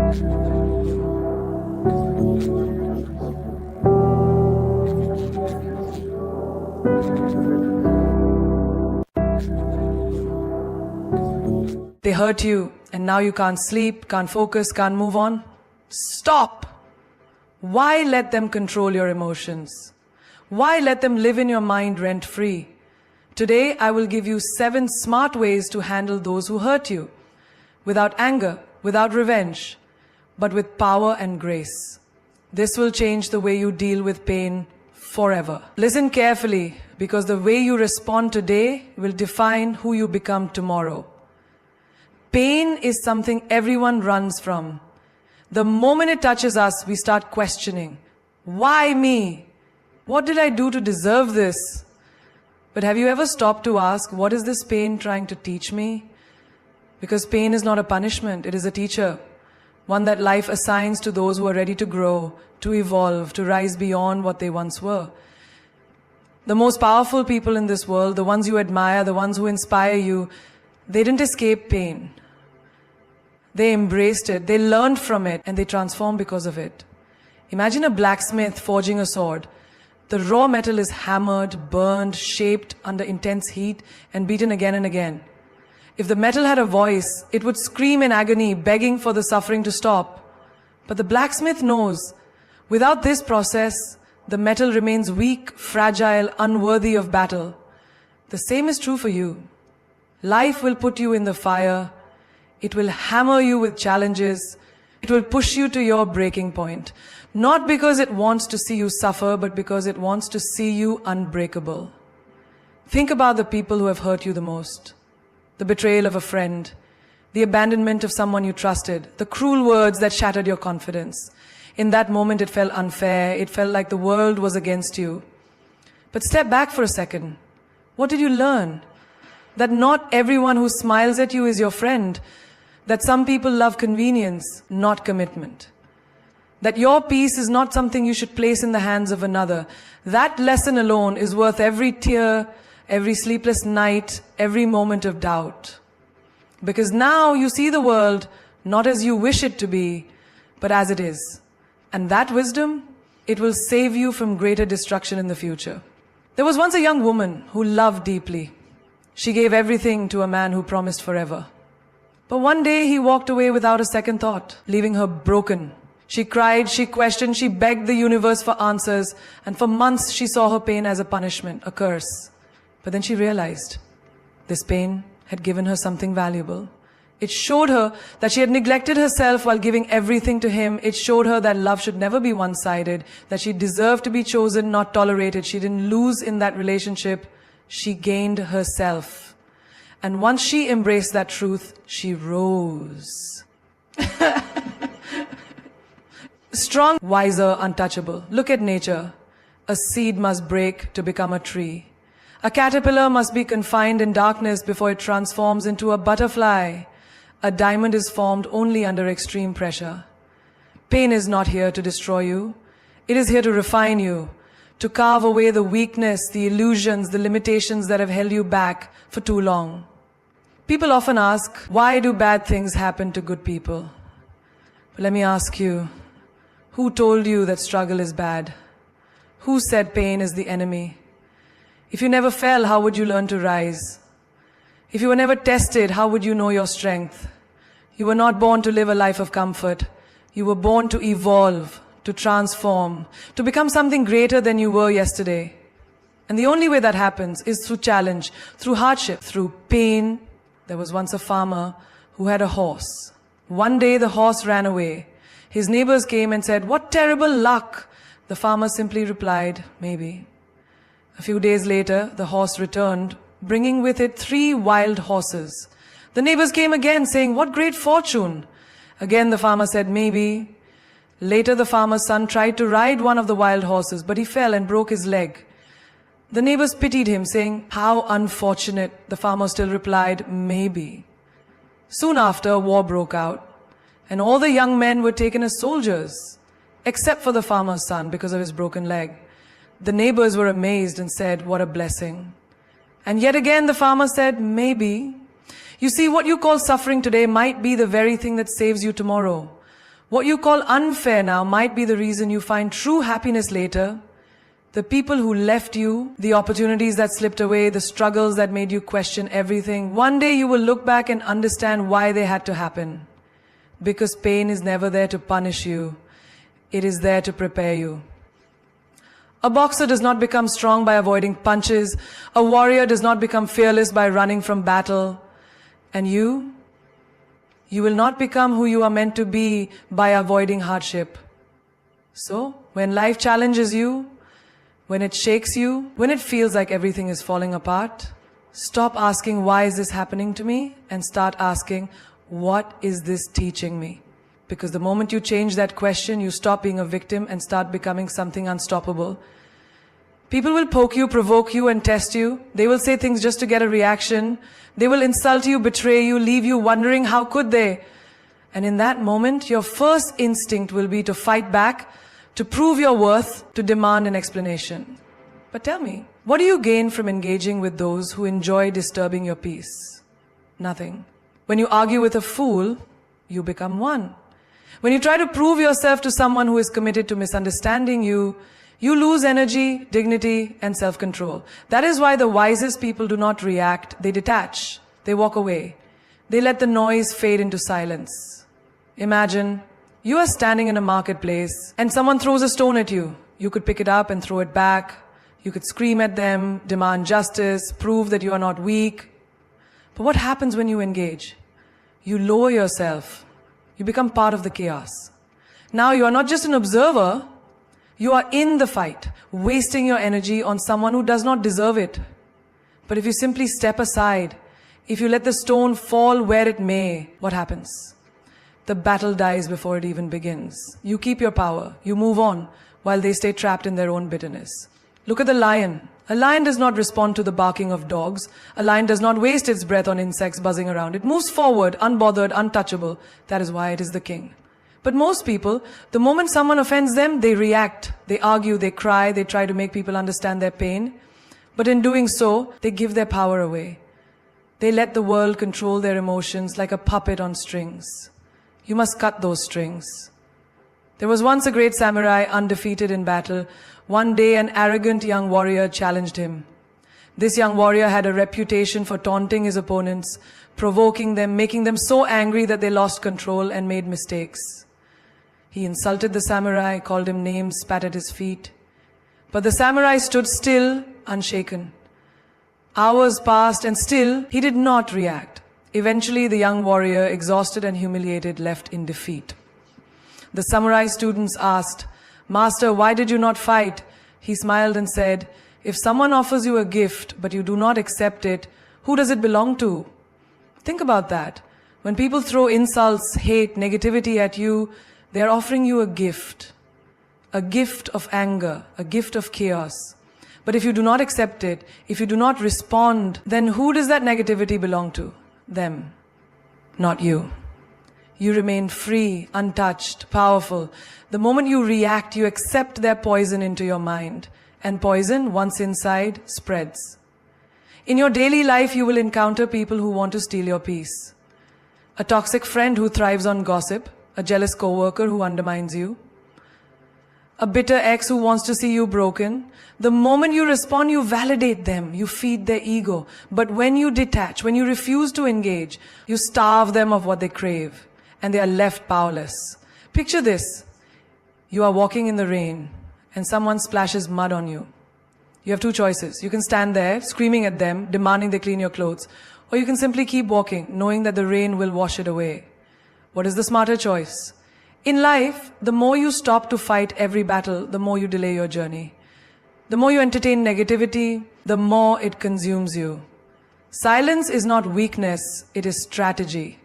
They hurt you, and now you can't sleep, can't focus, can't move on. Stop! Why let them control your emotions? Why let them live in your mind rent-free? Today, I will give you 7 smart ways to handle those who hurt you. Without anger, without revenge, but with power and grace. This will change the way you deal with pain forever. Listen carefully, because the way you respond today will define who you become tomorrow. Pain is something everyone runs from. The moment it touches us, we start questioning. Why me? What did I do to deserve this? But have you ever stopped to ask, what is this pain trying to teach me? Because pain is not a punishment, it is a teacher. One that life assigns to those who are ready to grow, to evolve, to rise beyond what they once were. The most powerful people in this world, the ones you admire, the ones who inspire you, they didn't escape pain. They embraced it, they learned from it, and they transformed because of it. Imagine a blacksmith forging a sword. The raw metal is hammered, burned, shaped under intense heat, and beaten again and again. If the metal had a voice, it would scream in agony, begging for the suffering to stop. But the blacksmith knows, without this process, the metal remains weak, fragile, unworthy of battle. The same is true for you. Life will put you in the fire. It will hammer you with challenges. It will push you to your breaking point. Not because it wants to see you suffer, but because it wants to see you unbreakable. Think about the people who have hurt you the most. The betrayal of a friend, the abandonment of someone you trusted, the cruel words that shattered your confidence. In that moment, it felt unfair. It felt like the world was against you. But step back for a second. What did you learn? That not everyone who smiles at you is your friend. That some people love convenience, not commitment. That your peace is not something you should place in the hands of another. That lesson alone is worth every tear, every sleepless night, every moment of doubt. Because now you see the world not as you wish it to be, but as it is. And that wisdom, it will save you from greater destruction in the future. There was once a young woman who loved deeply. She gave everything to a man who promised forever. But one day he walked away without a second thought, leaving her broken. She cried, she questioned, she begged the universe for answers, and for months she saw her pain as a punishment, a curse. But then she realized this pain had given her something valuable. It showed her that she had neglected herself while giving everything to him. It showed her that love should never be one-sided, that she deserved to be chosen, not tolerated. She didn't lose in that relationship. She gained herself. And once she embraced that truth, she rose. Strong, wiser, untouchable. Look at nature. A seed must break to become a tree. A caterpillar must be confined in darkness before it transforms into a butterfly. A diamond is formed only under extreme pressure. Pain is not here to destroy you. It is here to refine you, to carve away the weakness, the illusions, the limitations that have held you back for too long. People often ask, why do bad things happen to good people? But let me ask you, who told you that struggle is bad? Who said pain is the enemy? If you never fell, how would you learn to rise? If you were never tested, how would you know your strength? You were not born to live a life of comfort. You were born to evolve, to transform, to become something greater than you were yesterday. And the only way that happens is through challenge, through hardship, through pain. There was once a farmer who had a horse. One day the horse ran away. His neighbors came and said, "What terrible luck!" The farmer simply replied, "Maybe." A few days later, the horse returned, bringing with it 3 wild horses. The neighbors came again, saying, "What great fortune!" Again the farmer said, "Maybe." Later the farmer's son tried to ride one of the wild horses, but he fell and broke his leg. The neighbors pitied him, saying, "How unfortunate." The farmer still replied, "Maybe." Soon after, a war broke out, and all the young men were taken as soldiers, except for the farmer's son because of his broken leg. The neighbors were amazed and said, "What a blessing." And yet again the farmer said, "Maybe." You see, what you call suffering today might be the very thing that saves you tomorrow. What you call unfair now might be the reason you find true happiness later. The people who left you, the opportunities that slipped away, the struggles that made you question everything, one day you will look back and understand why they had to happen. Because pain is never there to punish you. It is there to prepare you. A boxer does not become strong by avoiding punches. A warrior does not become fearless by running from battle. And you will not become who you are meant to be by avoiding hardship. So, when life challenges you, when it shakes you, when it feels like everything is falling apart, stop asking, why is this happening to me? And start asking, what is this teaching me? Because the moment you change that question, you stop being a victim and start becoming something unstoppable. People will poke you, provoke you, and test you. They will say things just to get a reaction. They will insult you, betray you, leave you wondering how could they. And in that moment, your first instinct will be to fight back, to prove your worth, to demand an explanation. But tell me, what do you gain from engaging with those who enjoy disturbing your peace? Nothing. When you argue with a fool, you become one. When you try to prove yourself to someone who is committed to misunderstanding you, you lose energy, dignity, and self-control. That is why the wisest people do not react, they detach, they walk away. They let the noise fade into silence. Imagine, you are standing in a marketplace and someone throws a stone at you. You could pick it up and throw it back. You could scream at them, demand justice, prove that you are not weak. But what happens when you engage? You lower yourself. You become part of the chaos. Now you are not just an observer, you are in the fight, wasting your energy on someone who does not deserve it. But if you simply step aside, if you let the stone fall where it may, what happens? The battle dies before it even begins. You keep your power, you move on, while they stay trapped in their own bitterness. Look at the lion. A lion does not respond to the barking of dogs. A lion does not waste its breath on insects buzzing around. It moves forward, unbothered, untouchable. That is why it is the king. But most people, the moment someone offends them, they react. They argue, they cry, they try to make people understand their pain. But in doing so, they give their power away. They let the world control their emotions like a puppet on strings. You must cut those strings. There was once a great samurai, undefeated in battle. One day, an arrogant young warrior challenged him. This young warrior had a reputation for taunting his opponents, provoking them, making them so angry that they lost control and made mistakes. He insulted the samurai, called him names, spat at his feet. But the samurai stood still, unshaken. Hours passed and still he did not react. Eventually, the young warrior, exhausted and humiliated, left in defeat. The samurai students asked, "Master, why did you not fight?" He smiled and said, "If someone offers you a gift, but you do not accept it, who does it belong to?" Think about that. When people throw insults, hate, negativity at you, they are offering you a gift of anger, a gift of chaos. But if you do not accept it, if you do not respond, then who does that negativity belong to? Them, not you. You remain free, untouched, powerful. The moment you react, you accept their poison into your mind. And poison, once inside, spreads. In your daily life, you will encounter people who want to steal your peace. A toxic friend who thrives on gossip. A jealous coworker who undermines you. A bitter ex who wants to see you broken. The moment you respond, you validate them. You feed their ego. But when you detach, when you refuse to engage, you starve them of what they crave. And they are left powerless. Picture this. You are walking in the rain and someone splashes mud on you. You have two choices. You can stand there screaming at them, demanding they clean your clothes. Or you can simply keep walking, knowing that the rain will wash it away. What is the smarter choice? In life, the more you stop to fight every battle, the more you delay your journey. The more you entertain negativity, the more it consumes you. Silence is not weakness, it is strategy.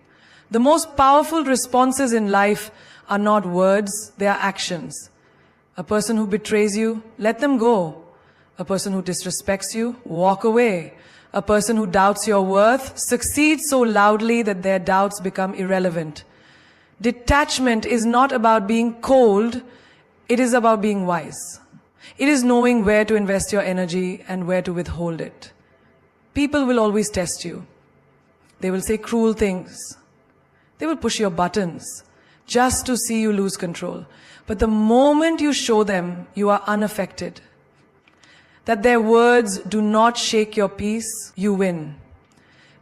The most powerful responses in life are not words, they are actions. A person who betrays you, let them go. A person who disrespects you, walk away. A person who doubts your worth, succeeds so loudly that their doubts become irrelevant. Detachment is not about being cold, it is about being wise. It is knowing where to invest your energy and where to withhold it. People will always test you. They will say cruel things. They will push your buttons. just to see you lose control. But the moment you show them you are unaffected, that their words do not shake your peace, you win.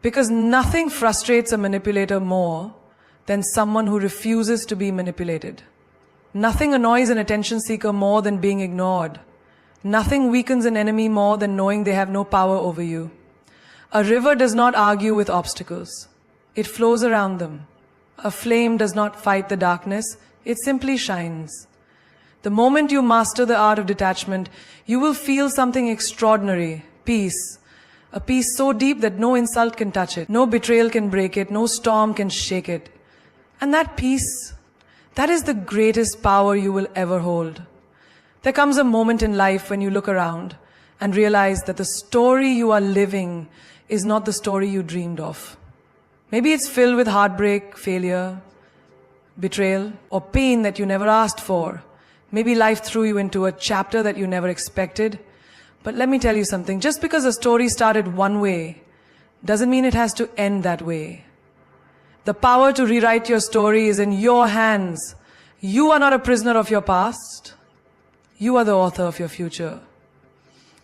Because nothing frustrates a manipulator more than someone who refuses to be manipulated. Nothing annoys an attention seeker more than being ignored. Nothing weakens an enemy more than knowing they have no power over you. A river does not argue with obstacles. It flows around them. A flame does not fight the darkness. It simply shines. The moment you master the art of detachment, you will feel something extraordinary, peace. A peace so deep that no insult can touch it, no betrayal can break it, no storm can shake it. And that peace, that is the greatest power you will ever hold. There comes a moment in life when you look around and realize that the story you are living is not the story you dreamed of. Maybe it's filled with heartbreak, failure, betrayal, or pain that you never asked for. Maybe life threw you into a chapter that you never expected. But let me tell you something. Just because a story started one way doesn't mean it has to end that way. The power to rewrite your story is in your hands. You are not a prisoner of your past. You are the author of your future.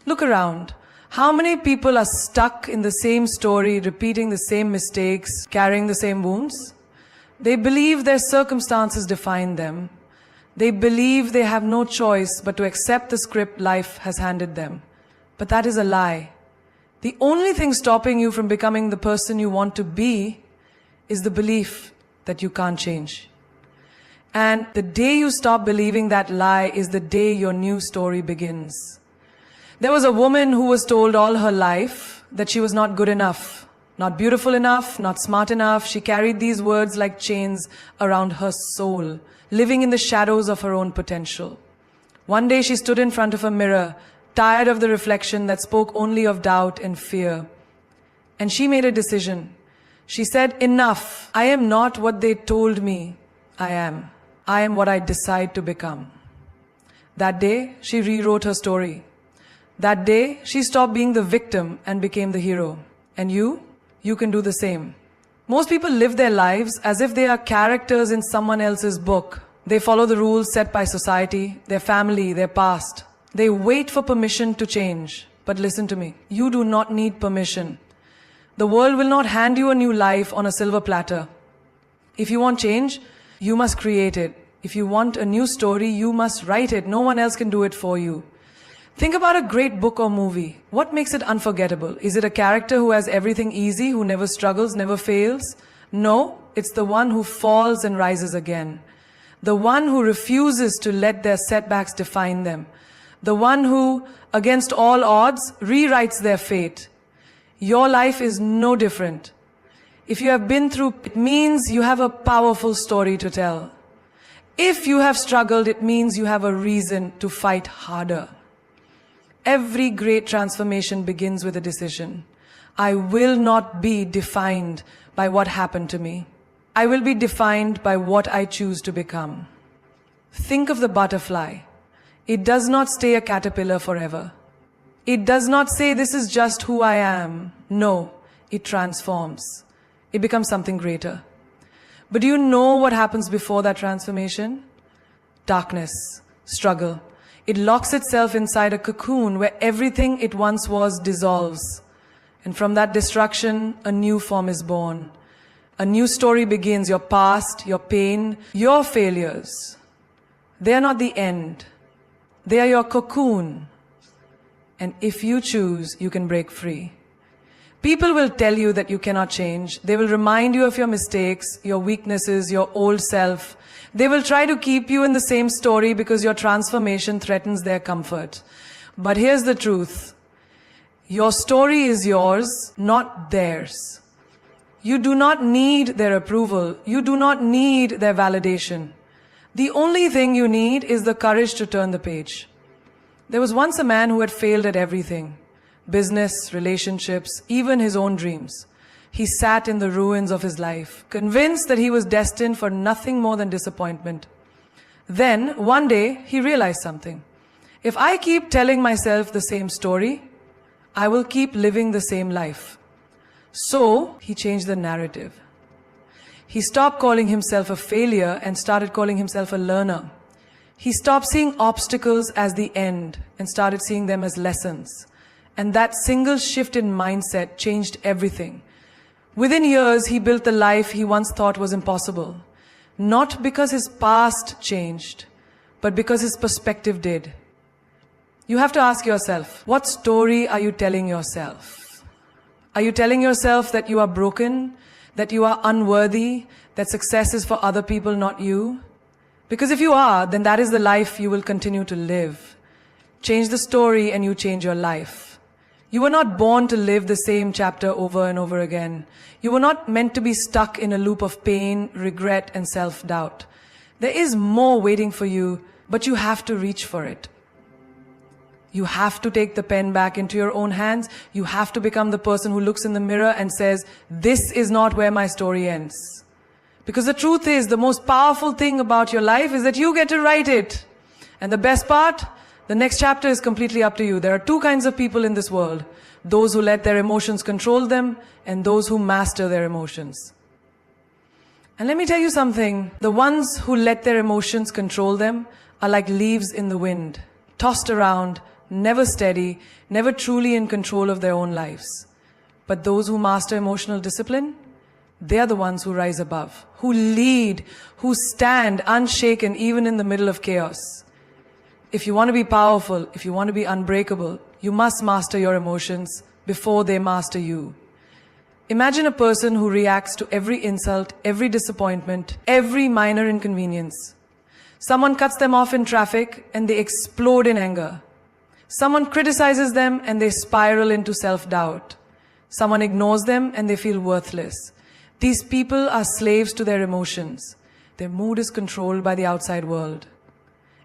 Look around. How many people are stuck in the same story, repeating the same mistakes, carrying the same wounds? They believe their circumstances define them. They believe they have no choice but to accept the script life has handed them. But that is a lie. The only thing stopping you from becoming the person you want to be is the belief that you can't change. And the day you stop believing that lie is the day your new story begins. There was a woman who was told all her life that she was not good enough, not beautiful enough, not smart enough. She carried these words like chains around her soul, living in the shadows of her own potential. One day she stood in front of a mirror, tired of the reflection that spoke only of doubt and fear. And she made a decision. She said, "Enough. I am not what they told me I am. I am what I decide to become." That day, she rewrote her story. That day, she stopped being the victim and became the hero. And you can do the same. Most people live their lives as if they are characters in someone else's book. They follow the rules set by society, their family, their past. They wait for permission to change. But listen to me, you do not need permission. The world will not hand you a new life on a silver platter. If you want change, you must create it. If you want a new story, you must write it. No one else can do it for you. Think about a great book or movie. What makes it unforgettable? Is it a character who has everything easy, who never struggles, never fails? No, it's the one who falls and rises again. The one who refuses to let their setbacks define them. The one who, against all odds, rewrites their fate. Your life is no different. If you have been through, it means you have a powerful story to tell. If you have struggled, it means you have a reason to fight harder. Every great transformation begins with a decision. I will not be defined by what happened to me. I will be defined by what I choose to become. Think of the butterfly. It does not stay a caterpillar forever. It does not say, "This is just who I am." No, it transforms. It becomes something greater. But do you know what happens before that transformation? Darkness, struggle. It locks itself inside a cocoon where everything it once was dissolves. And from that destruction, a new form is born. A new story begins. Your past, your pain, your failures. They are not the end. They are your cocoon. And if you choose, you can break free. People will tell you that you cannot change. They will remind you of your mistakes, your weaknesses, your old self. They will try to keep you in the same story because your transformation threatens their comfort. But here's the truth. Your story is yours, not theirs. You do not need their approval. You do not need their validation. The only thing you need is the courage to turn the page. There was once a man who had failed at everything. Business, relationships, even his own dreams. He sat in the ruins of his life, convinced that he was destined for nothing more than disappointment. Then, one day, he realized something. If I keep telling myself the same story, I will keep living the same life. So, he changed the narrative. He stopped calling himself a failure and started calling himself a learner. He stopped seeing obstacles as the end and started seeing them as lessons. And that single shift in mindset changed everything. Within years, he built the life he once thought was impossible. Not because his past changed, but because his perspective did. You have to ask yourself, what story are you telling yourself? Are you telling yourself that you are broken, that you are unworthy, that success is for other people, not you? Because if you are, then that is the life you will continue to live. Change the story and you change your life. You were not born to live the same chapter over and over again. You were not meant to be stuck in a loop of pain, regret, and self-doubt. There is more waiting for you, but you have to reach for it. You have to take the pen back into your own hands. You have to become the person who looks in the mirror and says, this is not where my story ends. Because the truth is, the most powerful thing about your life is that you get to write it. And the best part, the next chapter is completely up to you. There are two kinds of people in this world. Those who let their emotions control them and those who master their emotions. And let me tell you something. The ones who let their emotions control them are like leaves in the wind, tossed around, never steady, never truly in control of their own lives. But those who master emotional discipline, they are the ones who rise above, who lead, who stand unshaken even in the middle of chaos. If you want to be powerful, if you want to be unbreakable, you must master your emotions before they master you. Imagine a person who reacts to every insult, every disappointment, every minor inconvenience. Someone cuts them off in traffic and they explode in anger. Someone criticizes them and they spiral into self-doubt. Someone ignores them and they feel worthless. These people are slaves to their emotions. Their mood is controlled by the outside world.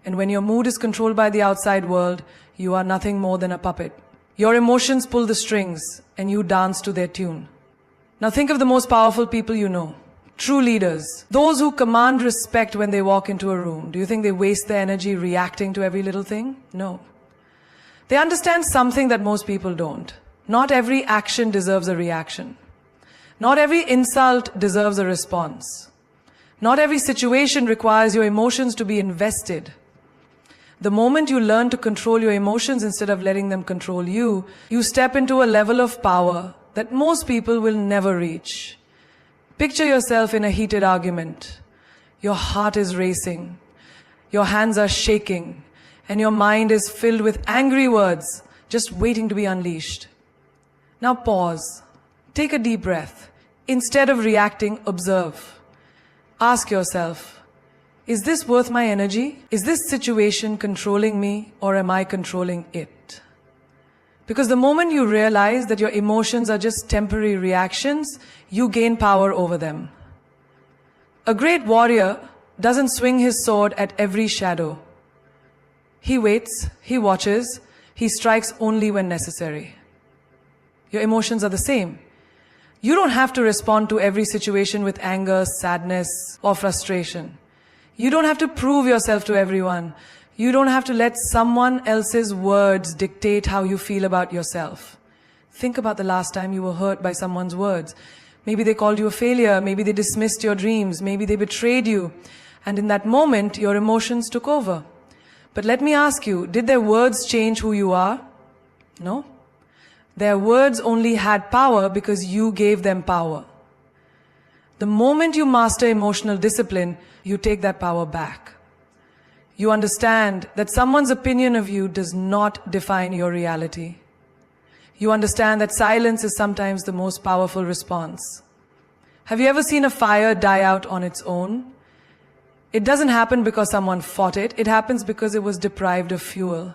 And when your mood is controlled by the outside world, you are nothing more than a puppet. Your emotions pull the strings and you dance to their tune. Now think of the most powerful people you know. True leaders. Those who command respect when they walk into a room. Do you think they waste their energy reacting to every little thing? No. They understand something that most people don't. Not every action deserves a reaction. Not every insult deserves a response. Not every situation requires your emotions to be invested. The moment you learn to control your emotions instead of letting them control you, you step into a level of power that most people will never reach. Picture yourself in a heated argument. Your heart is racing. Your hands are shaking. And your mind is filled with angry words, just waiting to be unleashed. Now pause. Take a deep breath. Instead of reacting, observe. Ask yourself, is this worth my energy? Is this situation controlling me or am I controlling it? Because the moment you realize that your emotions are just temporary reactions, you gain power over them. A great warrior doesn't swing his sword at every shadow. He waits, he watches, he strikes only when necessary. Your emotions are the same. You don't have to respond to every situation with anger, sadness, or frustration. You don't have to prove yourself to everyone. You don't have to let someone else's words dictate how you feel about yourself. Think about the last time you were hurt by someone's words. Maybe they called you a failure, maybe they dismissed your dreams, maybe they betrayed you. And in that moment, your emotions took over. But let me ask you, did their words change who you are? No. Their words only had power because you gave them power. The moment you master emotional discipline, you take that power back. You understand that someone's opinion of you does not define your reality. You understand that silence is sometimes the most powerful response. Have you ever seen a fire die out on its own? It doesn't happen because someone fought it. It happens because it was deprived of fuel.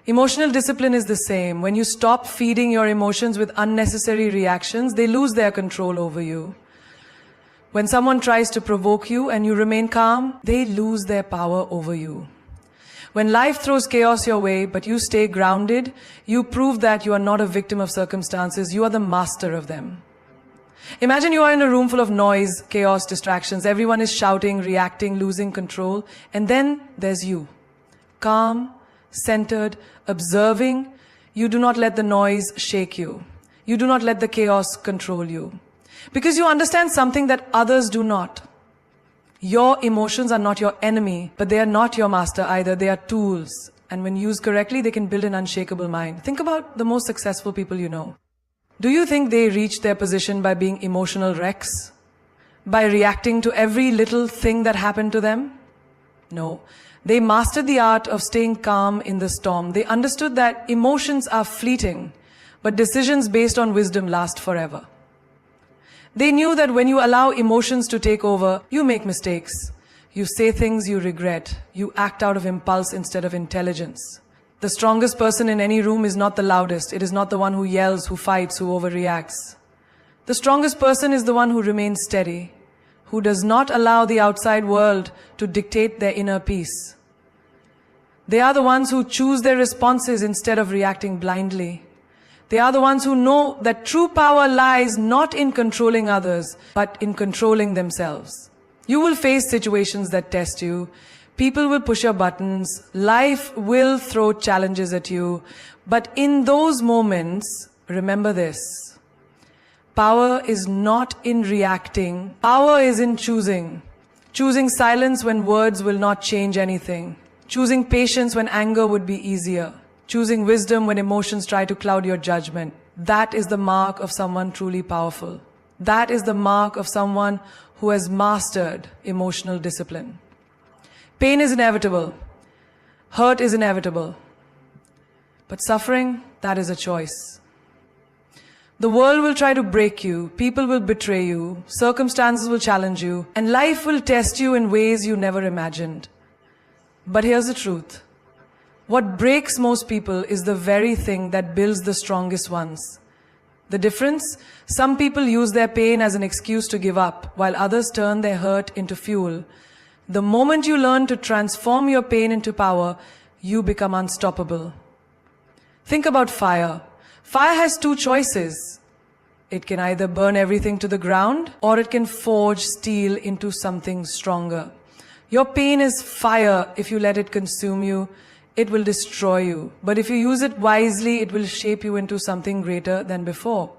Emotional discipline is the same. When you stop feeding your emotions with unnecessary reactions, they lose their control over you. When someone tries to provoke you and you remain calm, they lose their power over you. When life throws chaos your way, but you stay grounded, you prove that you are not a victim of circumstances, you are the master of them. Imagine you are in a room full of noise, chaos, distractions. Everyone is shouting, reacting, losing control. And then there's you. Calm, centered, observing. You do not let the noise shake you. You do not let the chaos control you. Because you understand something that others do not. Your emotions are not your enemy, but they are not your master either. They are tools. And when used correctly, they can build an unshakable mind. Think about the most successful people you know. Do you think they reached their position by being emotional wrecks? By reacting to every little thing that happened to them? No. They mastered the art of staying calm in the storm. They understood that emotions are fleeting, but decisions based on wisdom last forever. They knew that when you allow emotions to take over, you make mistakes. You say things you regret. You act out of impulse instead of intelligence. The strongest person in any room is not the loudest. It is not the one who yells, who fights, who overreacts. The strongest person is the one who remains steady, who does not allow the outside world to dictate their inner peace. They are the ones who choose their responses instead of reacting blindly. They are the ones who know that true power lies not in controlling others, but in controlling themselves. You will face situations that test you. People will push your buttons. Life will throw challenges at you. But in those moments, remember this. Power is not in reacting. Power is in choosing. Choosing silence when words will not change anything. Choosing patience when anger would be easier. Choosing wisdom when emotions try to cloud your judgment. That is the mark of someone truly powerful. That is the mark of someone who has mastered emotional discipline. Pain is inevitable. Hurt is inevitable. But suffering, that is a choice. The world will try to break you, people will betray you, circumstances will challenge you, and life will test you in ways you never imagined. But here's the truth. What breaks most people is the very thing that builds the strongest ones. The difference? Some people use their pain as an excuse to give up, while others turn their hurt into fuel. The moment you learn to transform your pain into power, you become unstoppable. Think about fire. Fire has two choices. It can either burn everything to the ground, or it can forge steel into something stronger. Your pain is fire. If you let it consume you, it will destroy you. But if you use it wisely, it will shape you into something greater than before.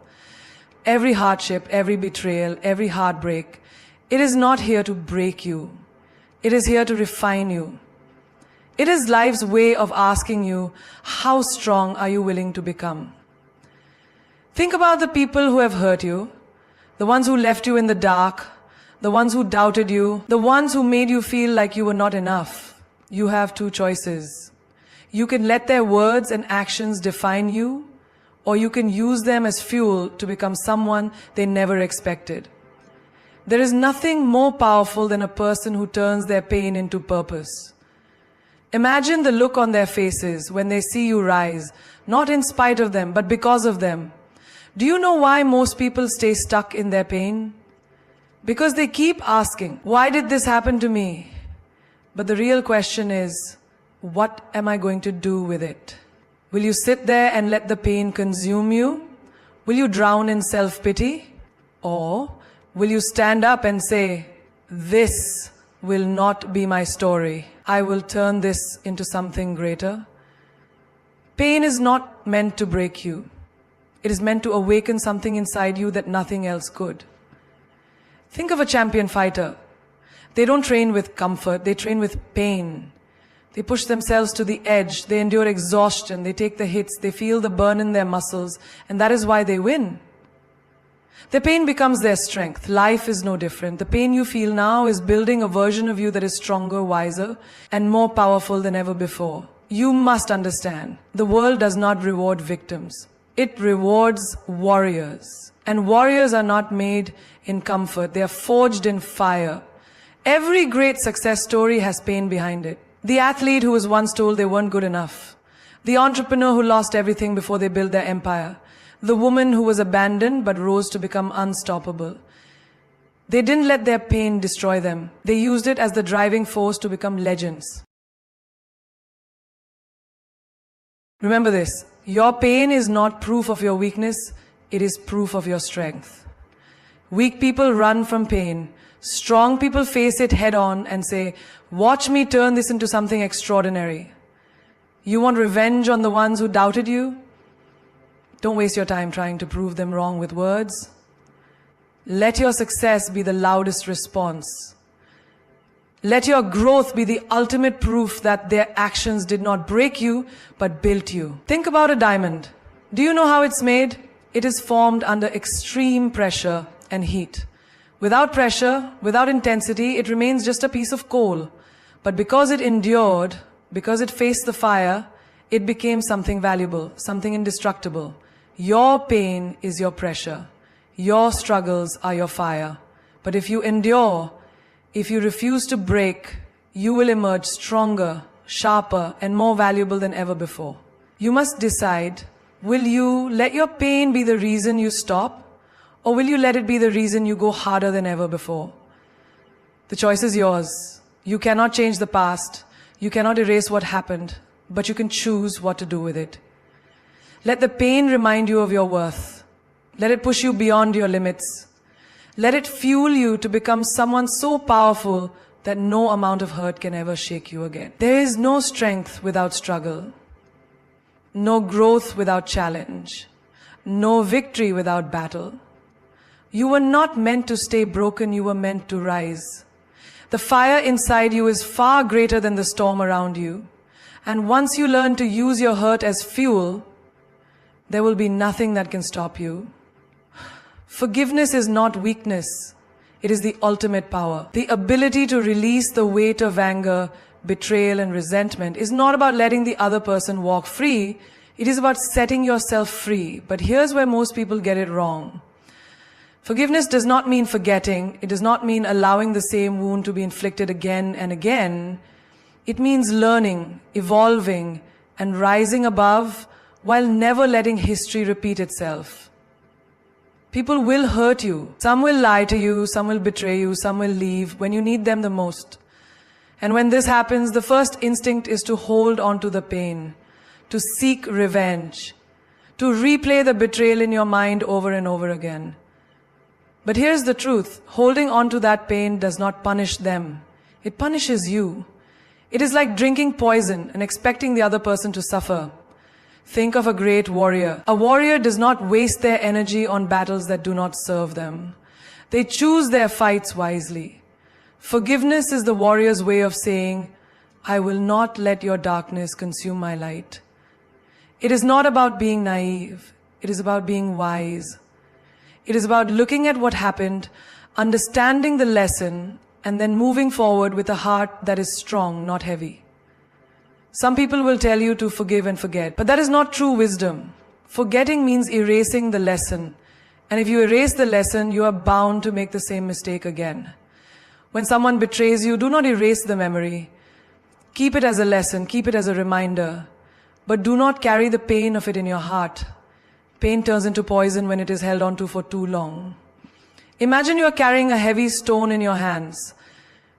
Every hardship, every betrayal, every heartbreak, it is not here to break you. It is here to refine you. It is life's way of asking you, how strong are you willing to become? Think about the people who have hurt you, the ones who left you in the dark, the ones who doubted you, the ones who made you feel like you were not enough. You have two choices. You can let their words and actions define you, or you can use them as fuel to become someone they never expected. There is nothing more powerful than a person who turns their pain into purpose. Imagine the look on their faces when they see you rise, not in spite of them, but because of them. Do you know why most people stay stuck in their pain? Because they keep asking, why did this happen to me? But the real question is, what am I going to do with it? Will you sit there and let the pain consume you? Will you drown in self-pity? Or will you stand up and say, this will not be my story. I will turn this into something greater. Pain is not meant to break you. It is meant to awaken something inside you that nothing else could. Think of a champion fighter. They don't train with comfort, they train with pain. They push themselves to the edge, they endure exhaustion, they take the hits, they feel the burn in their muscles, and that is why they win. Their pain becomes their strength. Life is no different. The pain you feel now is building a version of you that is stronger, wiser, and more powerful than ever before. You must understand, the world does not reward victims. It rewards warriors. And warriors are not made in comfort. They are forged in fire. Every great success story has pain behind it. The athlete who was once told they weren't good enough. The entrepreneur who lost everything before they built their empire. The woman who was abandoned but rose to become unstoppable. They didn't let their pain destroy them. They used it as the driving force to become legends. Remember this, your pain is not proof of your weakness, it is proof of your strength. Weak people run from pain. Strong people face it head on and say, watch me turn this into something extraordinary. You want revenge on the ones who doubted you? Don't waste your time trying to prove them wrong with words. Let your success be the loudest response. Let your growth be the ultimate proof that their actions did not break you, but built you. Think about a diamond. Do you know how it's made? It is formed under extreme pressure and heat. Without pressure, without intensity, it remains just a piece of coal. But because it endured, because it faced the fire, it became something valuable, something indestructible. Your pain is your pressure. Your struggles are your fire. But if you endure, if you refuse to break, you will emerge stronger, sharper, and more valuable than ever before. You must decide, will you let your pain be the reason you stop? Or will you let it be the reason you go harder than ever before? The choice is yours. You cannot change the past. You cannot erase what happened, but you can choose what to do with it. Let the pain remind you of your worth. Let it push you beyond your limits. Let it fuel you to become someone so powerful that no amount of hurt can ever shake you again. There is no strength without struggle. No growth without challenge. No victory without battle. You were not meant to stay broken, you were meant to rise. The fire inside you is far greater than the storm around you. And once you learn to use your hurt as fuel, there will be nothing that can stop you. Forgiveness is not weakness. It is the ultimate power. The ability to release the weight of anger, betrayal, and resentment is not about letting the other person walk free. It is about setting yourself free. But here's where most people get it wrong. Forgiveness does not mean forgetting. It does not mean allowing the same wound to be inflicted again and again. It means learning, evolving, and rising above while never letting history repeat itself. People will hurt you. Some will lie to you, some will betray you, some will leave when you need them the most. And when this happens, the first instinct is to hold on to the pain, to seek revenge, to replay the betrayal in your mind over and over again. But here's the truth. Holding on to that pain does not punish them. It punishes you. It is like drinking poison and expecting the other person to suffer. Think of a great warrior. A warrior does not waste their energy on battles that do not serve them. They choose their fights wisely. Forgiveness is the warrior's way of saying, I will not let your darkness consume my light. It is not about being naive. It is about being wise. It is about looking at what happened, understanding the lesson, and then moving forward with a heart that is strong, not heavy. Some people will tell you to forgive and forget, but that is not true wisdom. Forgetting means erasing the lesson. And if you erase the lesson, you are bound to make the same mistake again. When someone betrays you, do not erase the memory. Keep it as a lesson, keep it as a reminder, but do not carry the pain of it in your heart. Pain turns into poison when it is held onto for too long. Imagine you are carrying a heavy stone in your hands.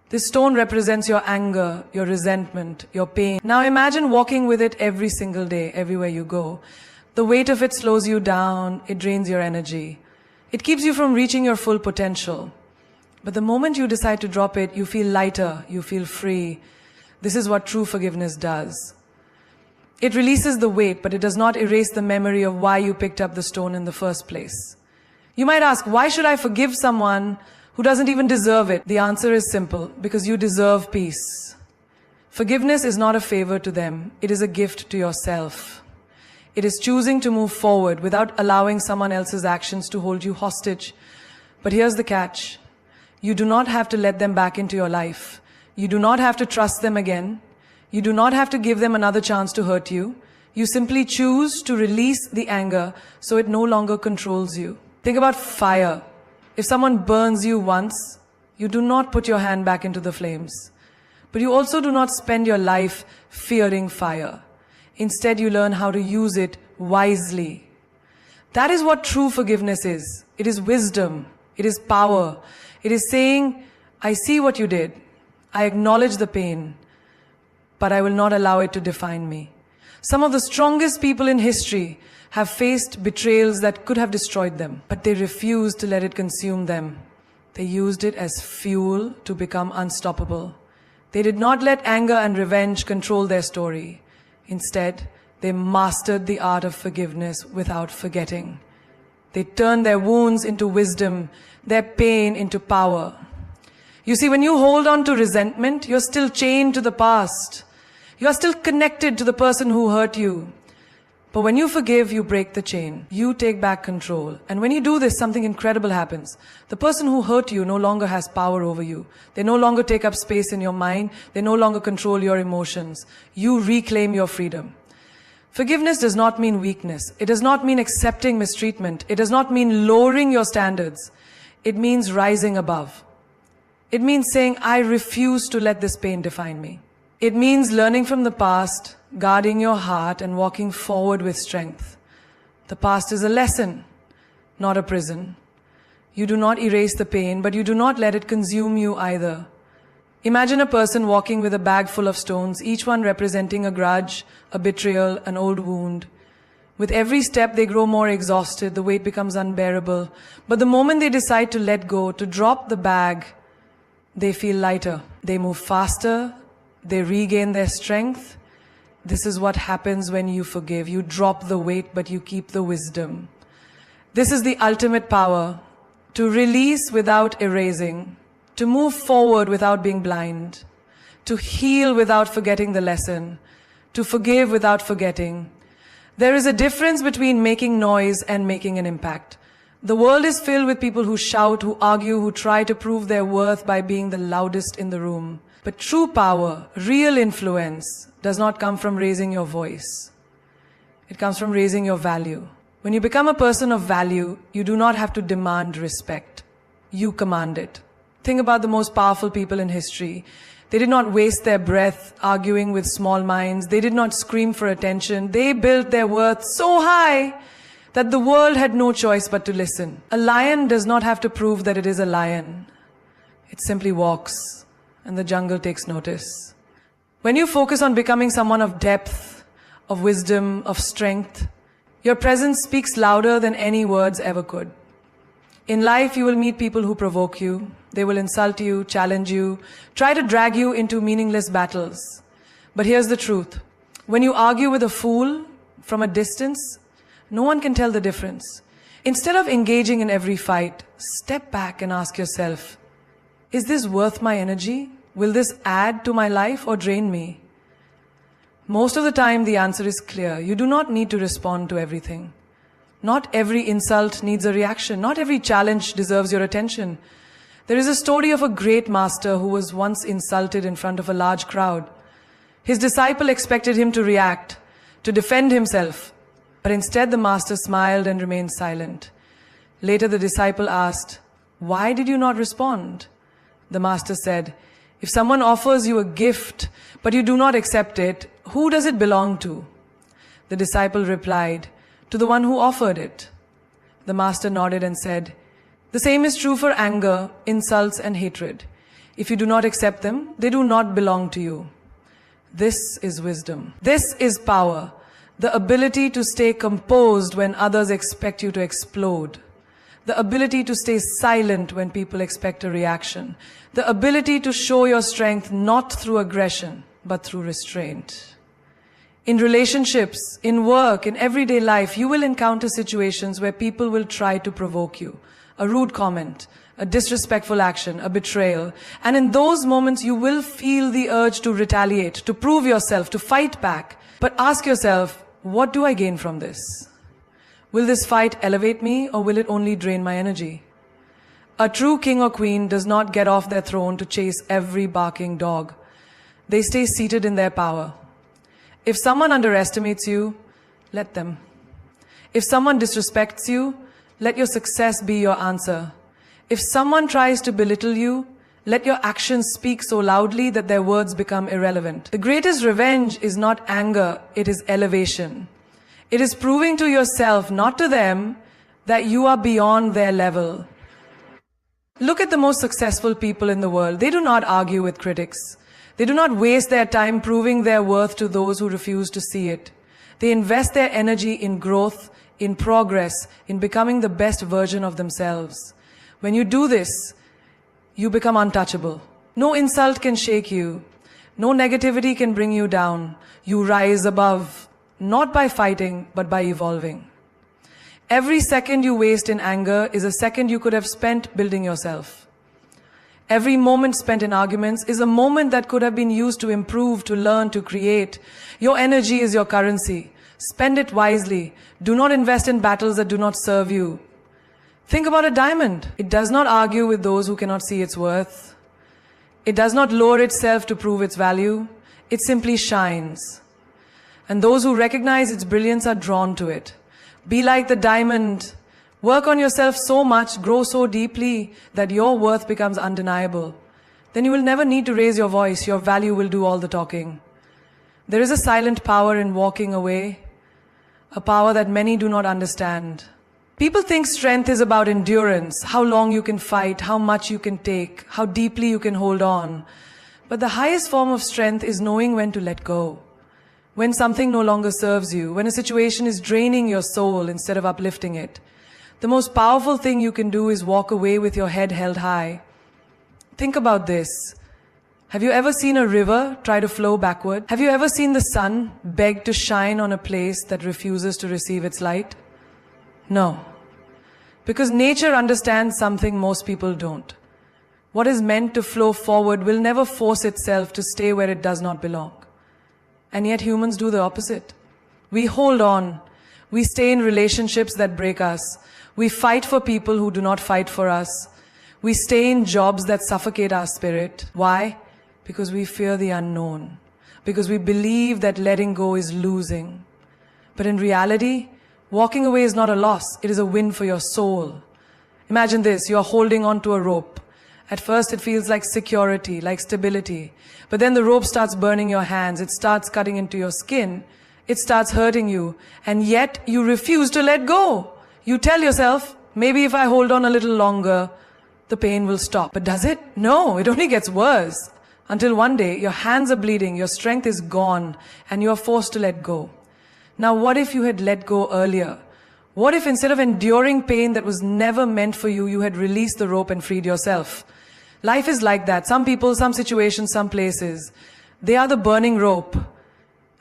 This stone represents your anger, your resentment, your pain. Now imagine walking with it every single day, everywhere you go. The weight of it slows you down, it drains your energy. It keeps you from reaching your full potential. But the moment you decide to drop it, you feel lighter, you feel free. This is what true forgiveness does. It releases the weight, but it does not erase the memory of why you picked up the stone in the first place. You might ask, why should I forgive someone who doesn't even deserve it? The answer is simple, because you deserve peace. Forgiveness is not a favor to them, it is a gift to yourself. It is choosing to move forward without allowing someone else's actions to hold you hostage. But here's the catch. You do not have to let them back into your life. You do not have to trust them again. You do not have to give them another chance to hurt you. You simply choose to release the anger so it no longer controls you. Think about fire. If someone burns you once, you do not put your hand back into the flames. But you also do not spend your life fearing fire. Instead, you learn how to use it wisely. That is what true forgiveness is. It is wisdom. It is power. It is saying, I see what you did. I acknowledge the pain, but I will not allow it to define me. Some of the strongest people in history have faced betrayals that could have destroyed them, but they refused to let it consume them. They used it as fuel to become unstoppable. They did not let anger and revenge control their story. Instead, they mastered the art of forgiveness without forgetting. They turn their wounds into wisdom, their pain into power. You see, when you hold on to resentment, you're still chained to the past. You are still connected to the person who hurt you. But when you forgive, you break the chain. You take back control. And when you do this, something incredible happens. The person who hurt you no longer has power over you. They no longer take up space in your mind. They no longer control your emotions. You reclaim your freedom. Forgiveness does not mean weakness. It does not mean accepting mistreatment. It does not mean lowering your standards. It means rising above. It means saying, I refuse to let this pain define me. It means learning from the past, guarding your heart, and walking forward with strength. The past is a lesson, not a prison. You do not erase the pain, but you do not let it consume you either. Imagine a person walking with a bag full of stones, each one representing a grudge, a betrayal, an old wound. With every step, they grow more exhausted, the weight becomes unbearable. But the moment they decide to let go, to drop the bag, they feel lighter. They move faster, they regain their strength. This is what happens when you forgive. You drop the weight, but you keep the wisdom. This is the ultimate power, to release without erasing, to move forward without being blind, to heal without forgetting the lesson, to forgive without forgetting. There is a difference between making noise and making an impact. The world is filled with people who shout, who argue, who try to prove their worth by being the loudest in the room. But true power, real influence, does not come from raising your voice. It comes from raising your value. When you become a person of value, you do not have to demand respect. You command it. Think about the most powerful people in history. They did not waste their breath arguing with small minds. They did not scream for attention. They built their worth so high that the world had no choice but to listen. A lion does not have to prove that it is a lion. It simply walks, and the jungle takes notice. When you focus on becoming someone of depth, of wisdom, of strength, your presence speaks louder than any words ever could. In life, you will meet people who provoke you. They will insult you, challenge you, try to drag you into meaningless battles. But here's the truth. When you argue with a fool from a distance, no one can tell the difference. Instead of engaging in every fight, step back and ask yourself, is this worth my energy? Will this add to my life or drain me? Most of the time, the answer is clear. You do not need to respond to everything. Not every insult needs a reaction. Not every challenge deserves your attention. There is a story of a great master who was once insulted in front of a large crowd. His disciple expected him to react, to defend himself. But instead, the master smiled and remained silent. Later, the disciple asked, "Why did you not respond?" The master said, "If someone offers you a gift, but you do not accept it, who does it belong to?" The disciple replied, "To the one who offered it." The master nodded and said, "The same is true for anger, insults, and hatred. If you do not accept them, they do not belong to you." This is wisdom. This is power. The ability to stay composed when others expect you to explode. The ability to stay silent when people expect a reaction. The ability to show your strength not through aggression, but through restraint. In relationships, in work, in everyday life, you will encounter situations where people will try to provoke you. A rude comment, a disrespectful action, a betrayal. And in those moments, you will feel the urge to retaliate, to prove yourself, to fight back. But ask yourself, what do I gain from this? Will this fight elevate me, or will it only drain my energy? A true king or queen does not get off their throne to chase every barking dog. They stay seated in their power. If someone underestimates you, let them. If someone disrespects you, let your success be your answer. If someone tries to belittle you, let your actions speak so loudly that their words become irrelevant. The greatest revenge is not anger, it is elevation. It is proving to yourself, not to them, that you are beyond their level. Look at the most successful people in the world. They do not argue with critics. They do not waste their time proving their worth to those who refuse to see it. They invest their energy in growth, in progress, in becoming the best version of themselves. When you do this, you become untouchable. No insult can shake you. No negativity can bring you down. You rise above, not by fighting, but by evolving. Every second you waste in anger is a second you could have spent building yourself. Every moment spent in arguments is a moment that could have been used to improve, to learn, to create. Your energy is your currency. Spend it wisely. Do not invest in battles that do not serve you. Think about a diamond. It does not argue with those who cannot see its worth. It does not lower itself to prove its value. It simply shines. And those who recognize its brilliance are drawn to it. Be like the diamond. Work on yourself so much, grow so deeply that your worth becomes undeniable. Then you will never need to raise your voice. Your value will do all the talking. There is a silent power in walking away, a power that many do not understand. People think strength is about endurance, how long you can fight, how much you can take, how deeply you can hold on. But the highest form of strength is knowing when to let go. When something no longer serves you, when a situation is draining your soul instead of uplifting it. The most powerful thing you can do is walk away with your head held high. Think about this. Have you ever seen a river try to flow backward? Have you ever seen the sun beg to shine on a place that refuses to receive its light? No. Because nature understands something most people don't. What is meant to flow forward will never force itself to stay where it does not belong. And yet humans do the opposite. We hold on. We stay in relationships that break us. We fight for people who do not fight for us. We stay in jobs that suffocate our spirit. Why? Because we fear the unknown. Because we believe that letting go is losing. But in reality, walking away is not a loss. It is a win for your soul. Imagine this, you're holding on to a rope. At first it feels like security, like stability. But then the rope starts burning your hands. It starts cutting into your skin. It starts hurting you. And yet you refuse to let go. You tell yourself, maybe if I hold on a little longer, the pain will stop. But does it? No, it only gets worse. Until one day, your hands are bleeding, your strength is gone, and you are forced to let go. Now, what if you had let go earlier? What if instead of enduring pain that was never meant for you, you had released the rope and freed yourself? Life is like that. Some people, some situations, some places, they are the burning rope.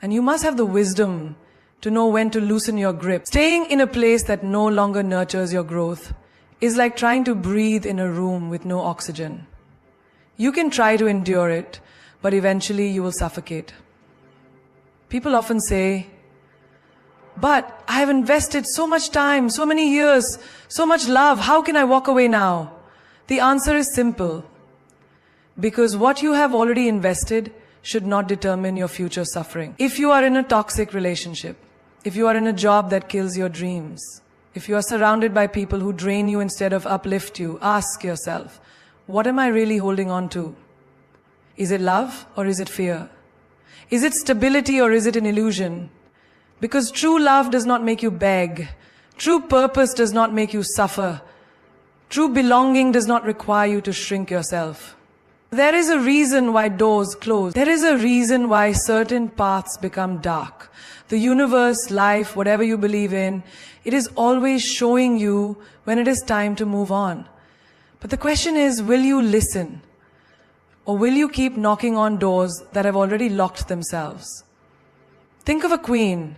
And you must have the wisdom to know when to loosen your grip. Staying in a place that no longer nurtures your growth is like trying to breathe in a room with no oxygen. You can try to endure it, but eventually you will suffocate. People often say, but I have invested so much time, so many years, so much love, how can I walk away now? The answer is simple. Because what you have already invested should not determine your future suffering. If you are in a toxic relationship, if you are in a job that kills your dreams, if you are surrounded by people who drain you instead of uplift you, ask yourself, what am I really holding on to? Is it love or is it fear? Is it stability or is it an illusion? Because true love does not make you beg. True purpose does not make you suffer. True belonging does not require you to shrink yourself. There is a reason why doors close. There is a reason why certain paths become dark. The universe, life, whatever you believe in, it is always showing you when it is time to move on. But the question is, will you listen? Or will you keep knocking on doors that have already locked themselves? Think of a queen.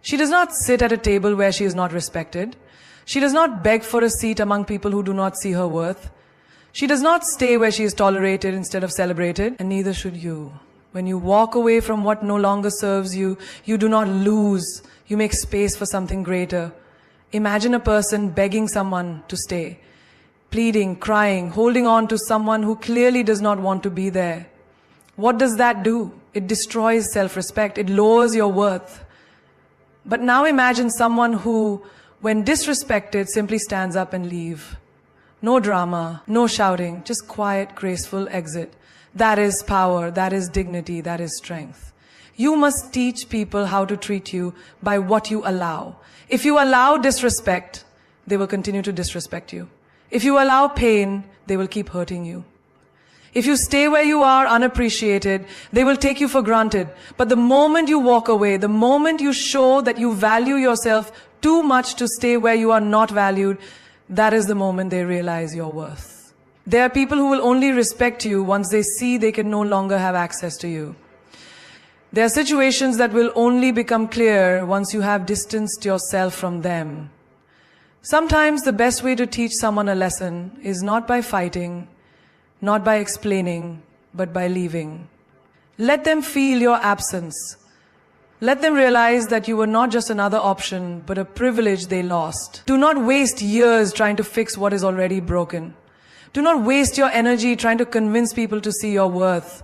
She does not sit at a table where she is not respected. She does not beg for a seat among people who do not see her worth. She does not stay where she is tolerated instead of celebrated, and neither should you. When you walk away from what no longer serves you, you do not lose. You make space for something greater. Imagine a person begging someone to stay, pleading, crying, holding on to someone who clearly does not want to be there. What does that do? It destroys self-respect. It lowers your worth. But now imagine someone who, when disrespected, simply stands up and leaves. No drama, no shouting, just quiet, graceful exit. That is power, that is dignity, that is strength. You must teach people how to treat you by what you allow. If you allow disrespect, they will continue to disrespect you. If you allow pain, they will keep hurting you. If you stay where you are unappreciated, they will take you for granted. But the moment you walk away, the moment you show that you value yourself too much to stay where you are not valued, that is the moment they realize your worth. There are people who will only respect you once they see they can no longer have access to you. There are situations that will only become clear once you have distanced yourself from them. Sometimes the best way to teach someone a lesson is not by fighting, not by explaining, but by leaving. Let them feel your absence. Let them realize that you were not just another option, but a privilege they lost. Do not waste years trying to fix what is already broken. Do not waste your energy trying to convince people to see your worth.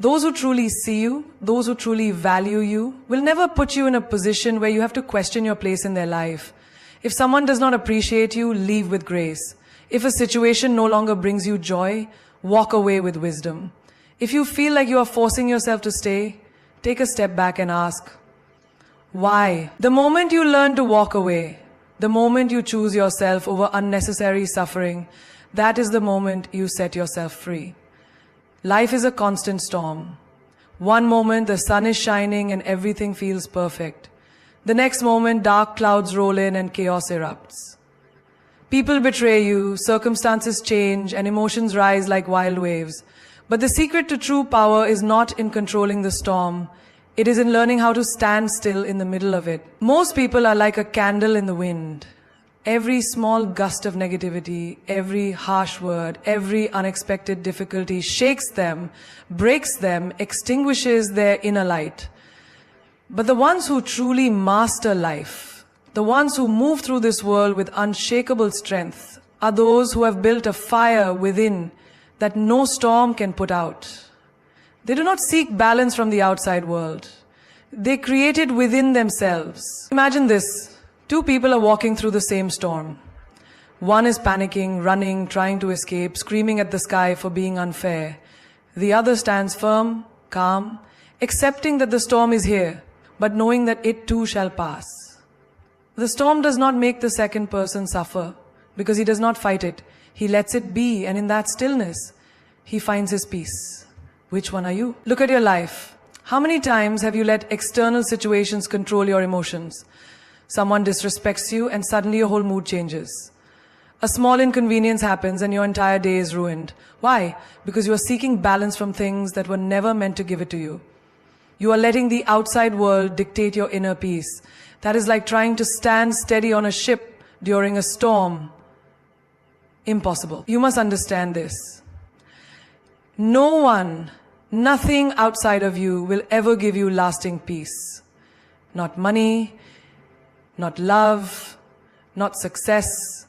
Those who truly see you, those who truly value you, will never put you in a position where you have to question your place in their life. If someone does not appreciate you, leave with grace. If a situation no longer brings you joy, walk away with wisdom. If you feel like you are forcing yourself to stay, take a step back and ask, why? The moment you learn to walk away, the moment you choose yourself over unnecessary suffering, that is the moment you set yourself free. Life is a constant storm. One moment the sun is shining and everything feels perfect. The next moment dark clouds roll in and chaos erupts. People betray you, circumstances change, and emotions rise like wild waves. But the secret to true power is not in controlling the storm. It is in learning how to stand still in the middle of it. Most people are like a candle in the wind. Every small gust of negativity, every harsh word, every unexpected difficulty shakes them, breaks them, extinguishes their inner light. But the ones who truly master life, the ones who move through this world with unshakable strength, are those who have built a fire within that no storm can put out. They do not seek balance from the outside world. They create it within themselves. Imagine this. Two people are walking through the same storm. One is panicking, running, trying to escape, screaming at the sky for being unfair. The other stands firm, calm, accepting that the storm is here, but knowing that it too shall pass. The storm does not make the second person suffer because he does not fight it. He lets it be, and in that stillness, he finds his peace. Which one are you? Look at your life. How many times have you let external situations control your emotions? Someone disrespects you and suddenly your whole mood changes. A small inconvenience happens and your entire day is ruined. Why? Because you are seeking balance from things that were never meant to give it to you. You are letting the outside world dictate your inner peace. That is like trying to stand steady on a ship during a storm. Impossible. You must understand this. No one, nothing outside of you will ever give you lasting peace. Not money, not love, not success.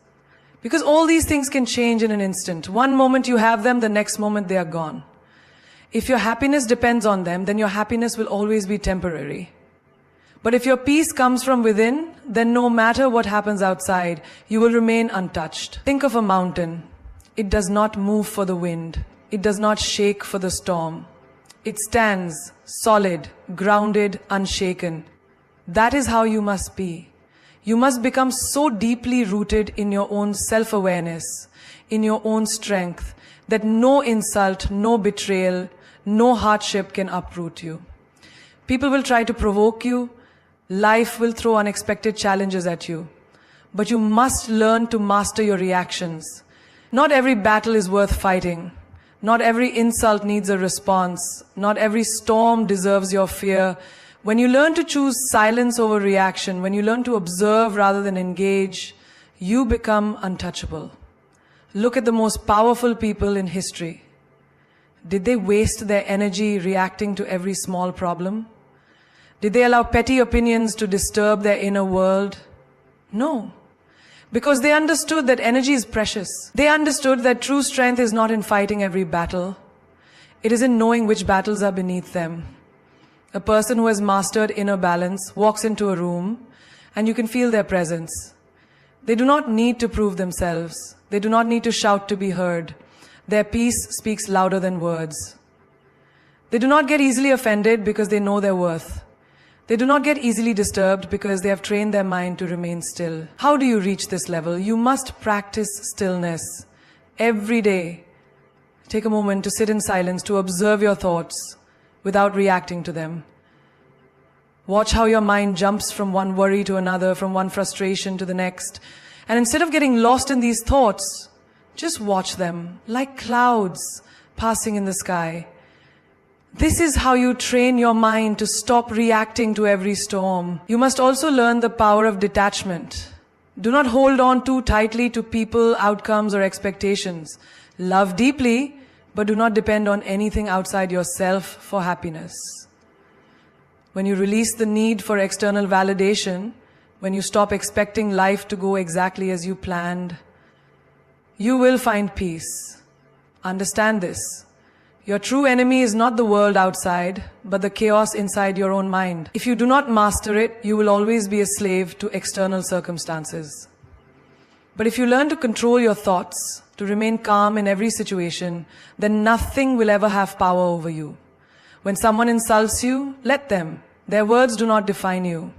Because all these things can change in an instant. One moment you have them, the next moment they are gone. If your happiness depends on them, then your happiness will always be temporary. But if your peace comes from within, then no matter what happens outside, you will remain untouched. Think of a mountain. It does not move for the wind. It does not shake for the storm. It stands solid, grounded, unshaken. That is how you must be. You must become so deeply rooted in your own self-awareness, in your own strength, that no insult, no betrayal, no hardship can uproot you. People will try to provoke you. Life will throw unexpected challenges at you. But you must learn to master your reactions. Not every battle is worth fighting. Not every insult needs a response. Not every storm deserves your fear. When you learn to choose silence over reaction, when you learn to observe rather than engage, you become untouchable. Look at the most powerful people in history. Did they waste their energy reacting to every small problem? Did they allow petty opinions to disturb their inner world? No. Because they understood that energy is precious. They understood that true strength is not in fighting every battle. It is in knowing which battles are beneath them. A person who has mastered inner balance walks into a room and you can feel their presence. They do not need to prove themselves. They do not need to shout to be heard. Their peace speaks louder than words. They do not get easily offended because they know their worth. They do not get easily disturbed because they have trained their mind to remain still. How do you reach this level? You must practice stillness every day. Take a moment to sit in silence, to observe your thoughts without reacting to them. Watch how your mind jumps from one worry to another, from one frustration to the next. And instead of getting lost in these thoughts, just watch them like clouds passing in the sky. This is how you train your mind to stop reacting to every storm. You must also learn the power of detachment. Do not hold on too tightly to people, outcomes, or expectations. Love deeply, but do not depend on anything outside yourself for happiness. When you release the need for external validation, when you stop expecting life to go exactly as you planned, you will find peace. Understand this. Your true enemy is not the world outside, but the chaos inside your own mind. If you do not master it, you will always be a slave to external circumstances. But if you learn to control your thoughts, to remain calm in every situation, then nothing will ever have power over you. When someone insults you, let them. Their words do not define you.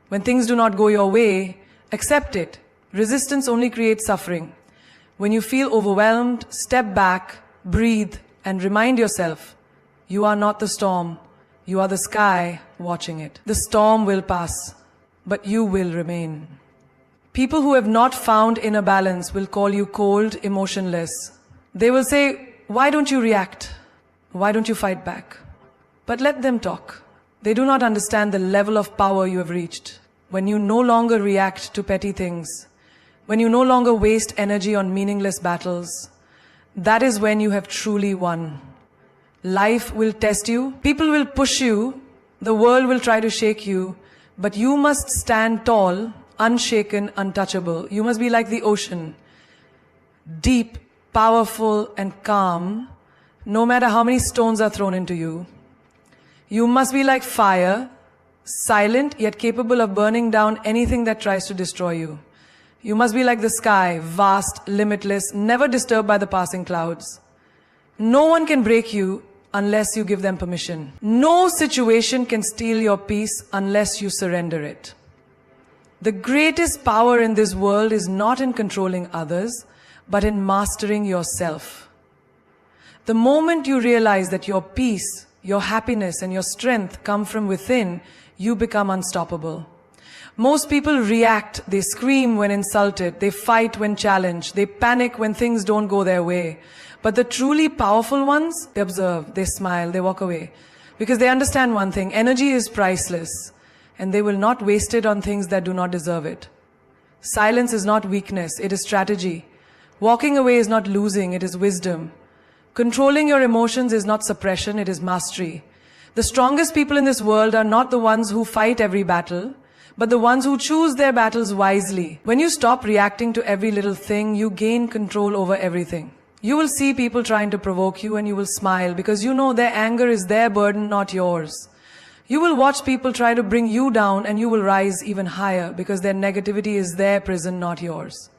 When things do not go your way, accept it. Resistance only creates suffering. When you feel overwhelmed, step back, breathe, and remind yourself, you are not the storm. You are the sky watching it. The storm will pass, but you will remain. People who have not found inner balance will call you cold, emotionless. They will say, why don't you react? Why don't you fight back? But let them talk. They do not understand the level of power you have reached. When you no longer react to petty things, when you no longer waste energy on meaningless battles, that is when you have truly won. Life will test you, people will push you, the world will try to shake you, but you must stand tall, unshaken, untouchable. You must be like the ocean, deep, powerful, and calm, no matter how many stones are thrown into you. You must be like fire, silent yet capable of burning down anything that tries to destroy you. You must be like the sky, vast, limitless, never disturbed by the passing clouds. No one can break you unless you give them permission. No situation can steal your peace unless you surrender it. The greatest power in this world is not in controlling others, but in mastering yourself. The moment you realize that your peace, your happiness, and your strength come from within, you become unstoppable. Most people react, they scream when insulted, they fight when challenged, they panic when things don't go their way. But the truly powerful ones, they observe, they smile, they walk away. Because they understand one thing, energy is priceless, and they will not waste it on things that do not deserve it. Silence is not weakness, it is strategy. Walking away is not losing, it is wisdom. Controlling your emotions is not suppression, it is mastery. The strongest people in this world are not the ones who fight every battle, but the ones who choose their battles wisely. When you stop reacting to every little thing, you gain control over everything. You will see people trying to provoke you and you will smile because you know their anger is their burden, not yours. You will watch people try to bring you down and you will rise even higher because their negativity is their prison, not yours.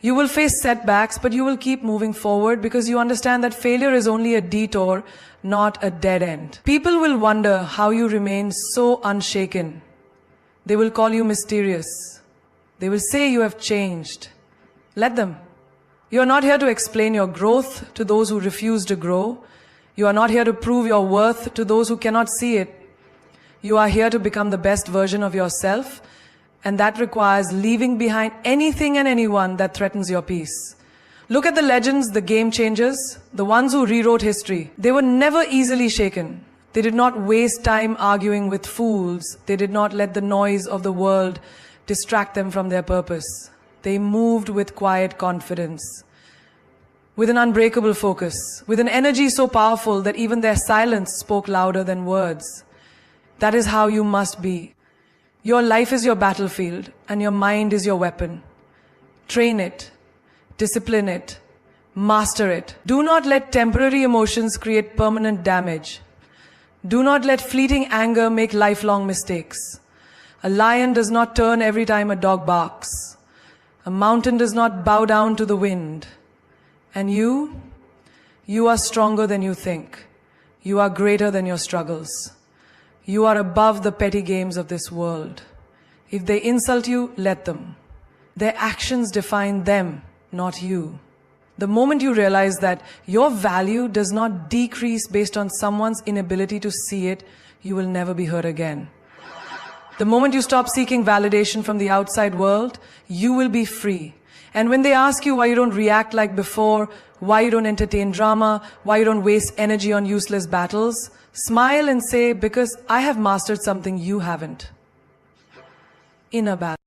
You will face setbacks, but you will keep moving forward because you understand that failure is only a detour, not a dead end. People will wonder how you remain so unshaken. They will call you mysterious. They will say you have changed. Let them. You are not here to explain your growth to those who refuse to grow. You are not here to prove your worth to those who cannot see it. You are here to become the best version of yourself, and that requires leaving behind anything and anyone that threatens your peace. Look at the legends, the game changers, the ones who rewrote history. They were never easily shaken. They did not waste time arguing with fools. They did not let the noise of the world distract them from their purpose. They moved with quiet confidence, with an unbreakable focus, with an energy so powerful that even their silence spoke louder than words. That is how you must be. Your life is your battlefield, and your mind is your weapon. Train it, discipline it, master it. Do not let temporary emotions create permanent damage. Do not let fleeting anger make lifelong mistakes. A lion does not turn every time a dog barks. A mountain does not bow down to the wind. And you are stronger than you think. You are greater than your struggles. You are above the petty games of this world. If they insult you, let them. Their actions define them, not you. The moment you realize that your value does not decrease based on someone's inability to see it, you will never be hurt again. The moment you stop seeking validation from the outside world, you will be free. And when they ask you why you don't react like before, why you don't entertain drama, why you don't waste energy on useless battles, smile and say, because I have mastered something you haven't. Inner balance.